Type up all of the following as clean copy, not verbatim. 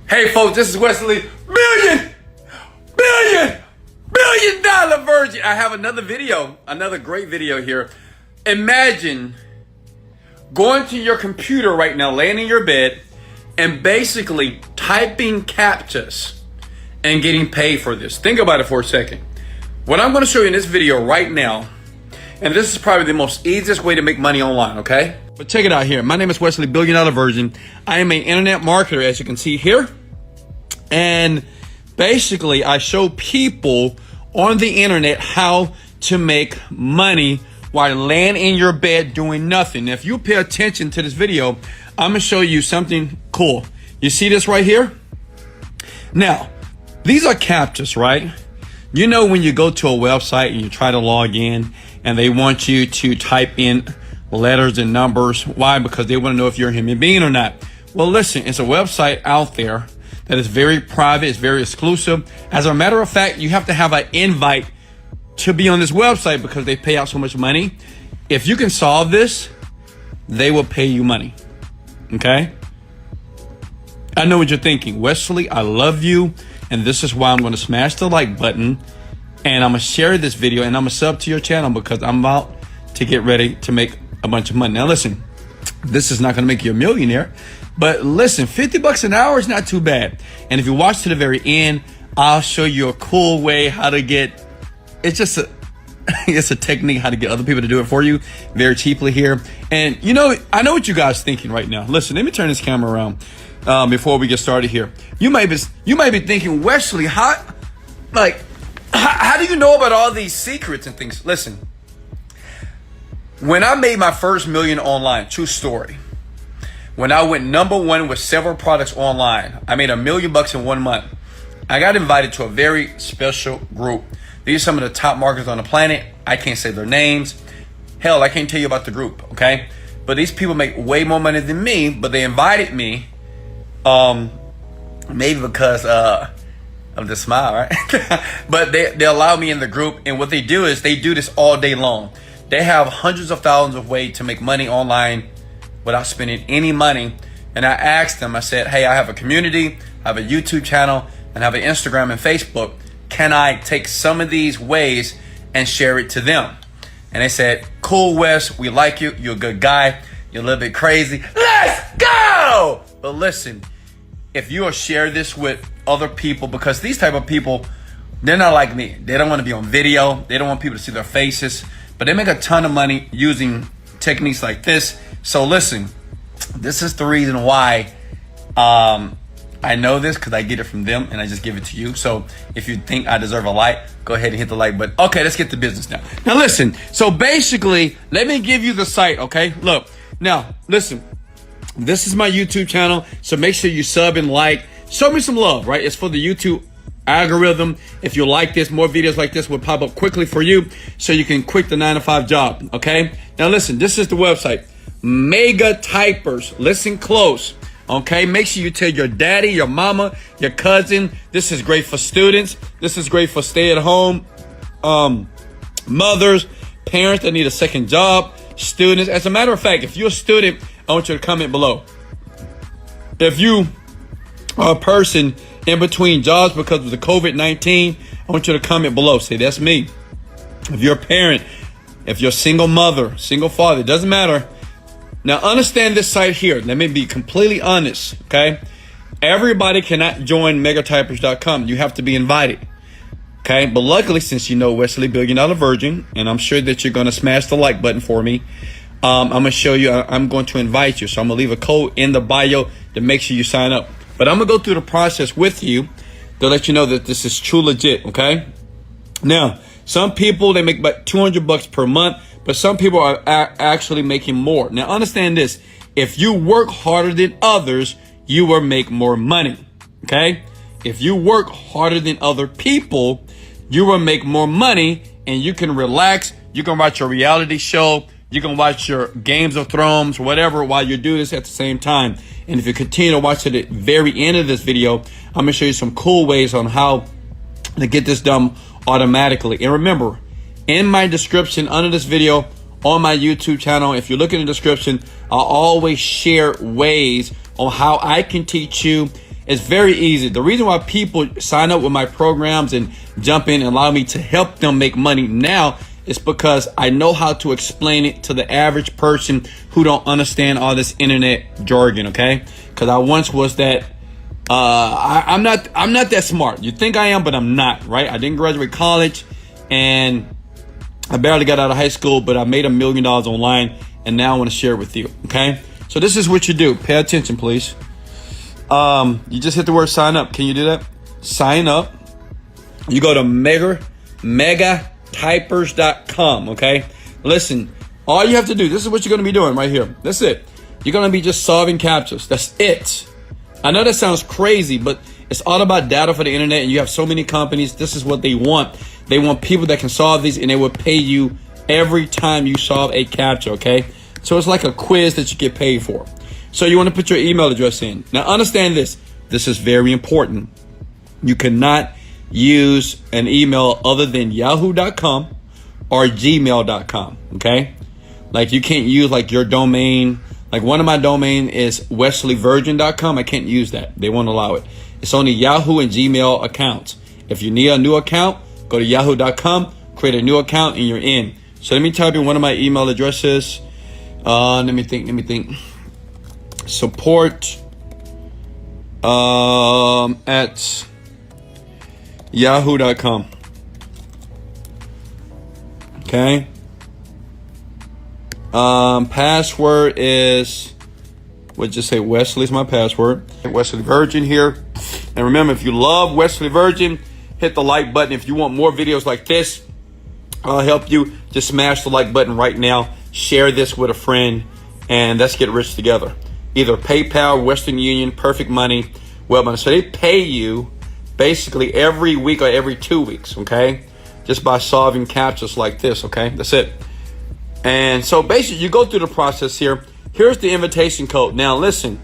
Hey folks, this is Wesley, billion dollar virgin. I have another video, another great video here. Imagine going to your computer right now, laying in your bed, and basically typing CAPTCHAS and getting paid for this. Think about it for a second. What I'm going to show you in this video right now, and this is probably the most easiest way to make money online, okay? But check it out here. My name is Wesley, billion dollar virgin. I am an internet marketer, as you can see here. And basically, I show people on the internet how to make money while laying in your bed doing nothing. Now, if you pay attention to this video, I'm gonna show you something cool. You see this right here? Now, these are CAPTCHAs, right? You know when you go to a website and you try to log in and they want you to type in letters and numbers. Why? Because they want to know if you're a human being or not. Well, listen, it's a website out there that is very private, it's very exclusive. As a matter of fact, you have to have an invite to be on this website because they pay out so much money. If you can solve this, they will pay you money, okay? I know what you're thinking. Wesley, I love you, and this is why I'm gonna smash the like button, and I'm gonna share this video, and I'm gonna sub to your channel because I'm about to get ready to make a bunch of money. Now listen, this is not gonna make you a millionaire, but listen, 50 bucks an hour is not too bad. And if you watch to the very end, I'll show you a cool way how to get, it's just a, it's a technique how to get other people to do it for you very cheaply here. And you know, I know what you guys are thinking right now. Listen, let me turn this camera around before we get started here. You might be thinking, Wesley, how do you know about all these secrets and things? Listen, when I made my first million online, true story, when I went #1 with several products online, I made $1 million in 1 month. I got invited to a very special group. These are some of the top marketers on the planet. I can't say their names. Hell, I can't tell you about the group, okay? But these people make way more money than me, but they invited me, maybe because of the smile, right? But they allow me in the group, and what they do is they do this all day long. They have hundreds of thousands of ways to make money online without spending any money. And I asked them, I said, hey, I have a community, I have a YouTube channel, and I have an Instagram and Facebook. Can I take some of these ways and share it to them? And they said, cool, Wes, we like you. You're a good guy. You're a little bit crazy. Let's go! But listen, if you will share this with other people, because these type of people, they're not like me. They don't want to be on video. They don't want people to see their faces, but they make a ton of money using techniques like this. So listen, this is the reason why I know this, because I get it from them and I just give it to you. So if you think I deserve a like, go ahead and hit the like button. Okay, let's get to business now. Now listen, so basically, let me give you the site, okay? Look, now listen, this is my YouTube channel, so make sure you sub and like. Show me some love, right? It's for the YouTube algorithm. If you like this, more videos like this will pop up quickly for you so you can quit the 9-to-5 job, okay? Now listen, this is the website. Mega Typers. Listen close, okay? Make sure you tell your daddy, your mama, your cousin. This is great for students. This is great for stay-at-home mothers, parents that need a second job, students. As a matter of fact, if you're a student, I want you to comment below. If you are a person in between jobs because of the COVID-19, I want you to comment below. Say, that's me. If you're a parent, if you're a single mother, single father, it doesn't matter. Now, understand this site here. Let me be completely honest, okay? Everybody cannot join megatypers.com. You have to be invited, okay? But luckily, since you know Wesley, billion dollar virgin, and I'm sure that you're going to smash the like button for me, I'm going to show you, I'm going to invite you. So I'm going to leave a code in the bio to make sure you sign up. But I'm going to go through the process with you to let you know that this is true legit, okay? Now, some people, they make about 200 bucks per month. But some people are actually making more. Now, understand this. If you work harder than others, you will make more money, okay? If you work harder than other people, you will make more money, and you can relax. You can watch your reality show. You can watch your Games of Thrones, whatever, while you do this at the same time. And if you continue to watch it at the very end of this video, I'm going to show you some cool ways on how to get this done automatically. And remember, in my description under this video on my YouTube channel, if you look in the description, I'll always share ways on how I can teach you It's very easy. The reason why people sign up with my programs and jump in and allow me to help them make money now is because I know how to explain it to the average person who don't understand all this internet jargon, okay? Because I once was that. I'm not that smart. You think I am, but I'm not, right? I didn't graduate college, and I barely got out of high school, but I made $1 million online, and now I want to share it with you, okay? So this is what you do. Pay attention, please. You just hit the word sign up. Can you do that? Sign up. You go to megatypers.com, okay? Listen, all you have to do, this is what you're going to be doing right here. That's it. You're going to be just solving CAPTCHAs. That's it. I know that sounds crazy, but it's all about data for the internet, and you have so many companies. This is what they want. They want people that can solve these, and they will pay you every time you solve a CAPTCHA, okay? So it's like a quiz that you get paid for. So you want to put your email address in. Now understand this. This is very important. You cannot use an email other than yahoo.com or gmail.com, okay? Like you can't use like your domain. Like one of my domain is wesleyvirgin.com. I can't use that. They won't allow it. It's only Yahoo and Gmail accounts. If you need a new account, go to yahoo.com, create a new account, and you're in. So let me type in one of my email addresses. Let me think. Support at yahoo.com. Okay. Password is, we'll just say Wesley's my password. Wesley Virgin here. And remember, if you love Wesley Virgin, hit the like button. If you want more videos like this, I'll help you. Just smash the like button right now. Share this with a friend, and let's get rich together. Either PayPal, Western Union, Perfect Money, WebMoney. So they pay you basically every week or every 2 weeks, okay? Just by solving CAPTCHAs like this, okay? That's it. And so basically you go through the process here. Here's the invitation code. Now listen,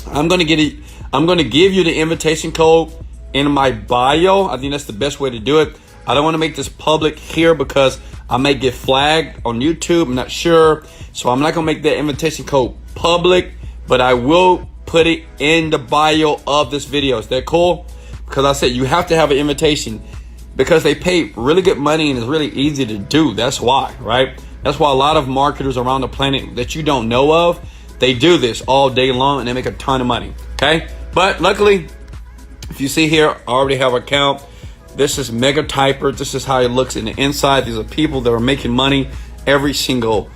I'm going to give you the invitation code in my bio. I think that's the best way to do it. I don't want to make this public here because I may get flagged on YouTube. I'm not sure. So I'm not going to make that invitation code public, but I will put it in the bio of this video. Is that cool? Because I said you have to have an invitation because they pay really good money and it's really easy to do. That's why, right? That's why a lot of marketers around the planet that you don't know of, they do this all day long and they make a ton of money, okay? But luckily, if you see here, I already have an account. This is Mega Typer. This is how it looks in the inside. These are people that are making money every single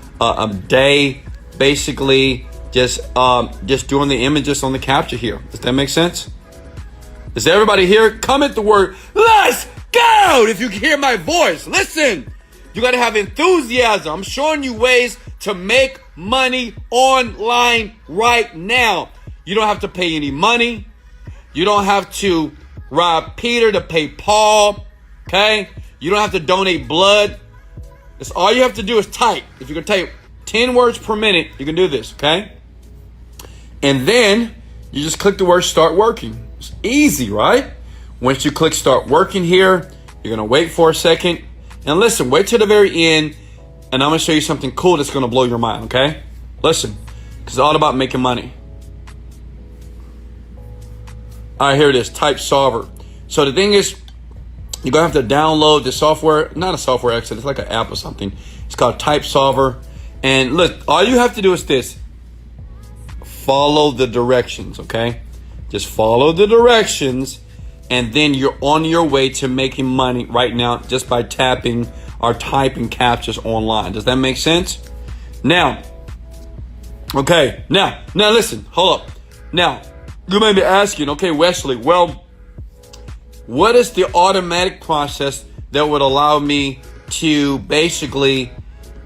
day, basically just doing the images on the CAPTCHA here. Does that make sense? Is everybody here? Comment the word, let's go! If you can hear my voice, listen. You got to have enthusiasm. I'm showing you ways to make money online right now. You don't have to pay any money. You don't have to rob Peter to pay Paul. Okay? You don't have to donate blood. That's all you have to do is type. If you can type 10 words per minute, you can do this. Okay? And then you just click the word start working. It's easy, right? Once you click start working here, you're going to wait for a second. And listen, wait till the very end, and I'm going to show you something cool that's going to blow your mind, okay? Listen, because it's all about making money. All right, here it is, type solver. So the thing is, you're going to have to download the software, not a software actually, it's like an app or something. It's called Type Solver. And look, all you have to do is this. Follow the directions, okay? Just follow the directions. And then you're on your way to making money right now just by tapping or typing CAPTCHAs online. Does that make sense? Now, okay, now listen, hold up. Now, you may be asking, okay, Wesley, well, what is the automatic process that would allow me to basically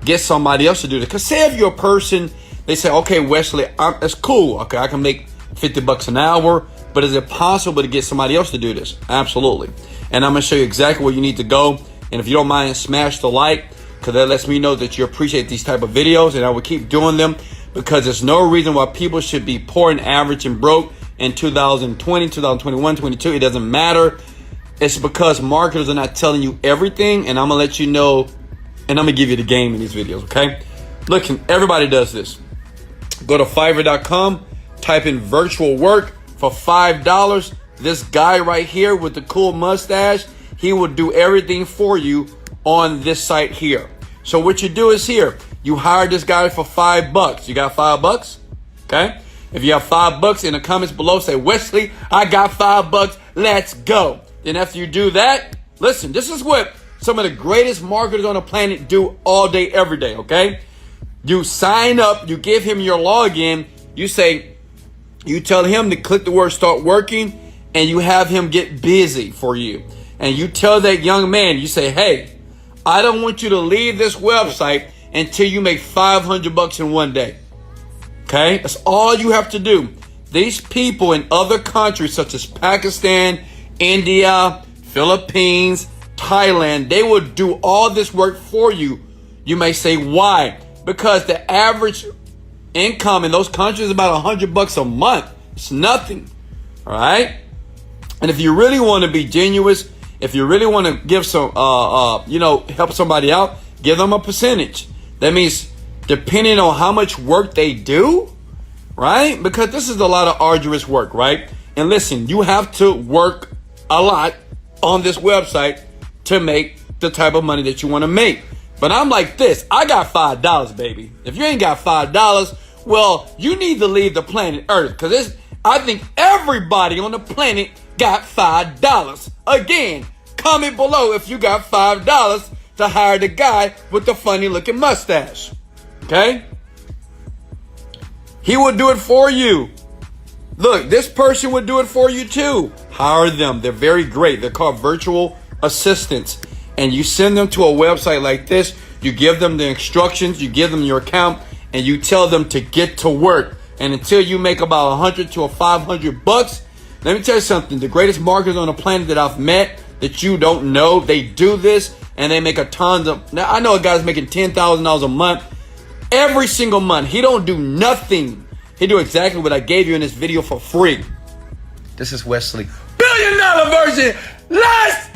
get somebody else to do this? Because say if you're a person, they say, okay, Wesley, it's cool. Okay, I can make $50 an hour. But is it possible to get somebody else to do this? Absolutely. And I'm going to show you exactly where you need to go. And if you don't mind, smash the like, because that lets me know that you appreciate these type of videos. And I will keep doing them because there's no reason why people should be poor and average and broke in 2020, 2021, 22. It doesn't matter. It's because marketers are not telling you everything. And I'm going to let you know. And I'm going to give you the game in these videos, okay? Look, everybody does this. Go to Fiverr.com, type in virtual work. for $5, this guy right here with the cool mustache, he will do everything for you on this site here. So what you do is here, you hire this guy for $5. You got $5? Okay. If you have $5 in the comments below, say, Wesley, I got $5. Let's go. Then after you do that, listen, this is what some of the greatest marketers on the planet do all day, every day. Okay. You sign up, you give him your login, you tell him to click the word start working, and you have him get busy for you. And you tell that young man, you say, hey, I don't want you to leave this website until you make $500 in one day. Okay, that's all you have to do. These people in other countries such as Pakistan, India, Philippines, Thailand, they will do all this work for you. You may say, why? Because the average income in those countries is about $100 a month. It's nothing. All right. And if you really want to be genuine, if you really want to give some, help somebody out, give them a percentage. That means depending on how much work they do, right? Because this is a lot of arduous work, right? And listen, you have to work a lot on this website to make the type of money that you want to make. But I'm like this, I got $5, baby. If you ain't got $5, well, you need to leave the planet Earth, because I think everybody on the planet got $5. Again, comment below if you got $5 to hire the guy with the funny looking mustache. Okay? He will do it for you. Look, this person would do it for you too. Hire them. They're very great. They're called virtual assistants. And you send them to a website like this. You give them the instructions. You give them your account. And you tell them to get to work. And until you make about $100 to $500, let me tell you something. The greatest marketers on the planet that I've met that you don't know, they do this and they make a ton of. Now I know a guy's making $10,000 a month every single month. He don't do nothing. He do exactly what I gave you in this video for free. This is Wesley. $1 billion version. Let's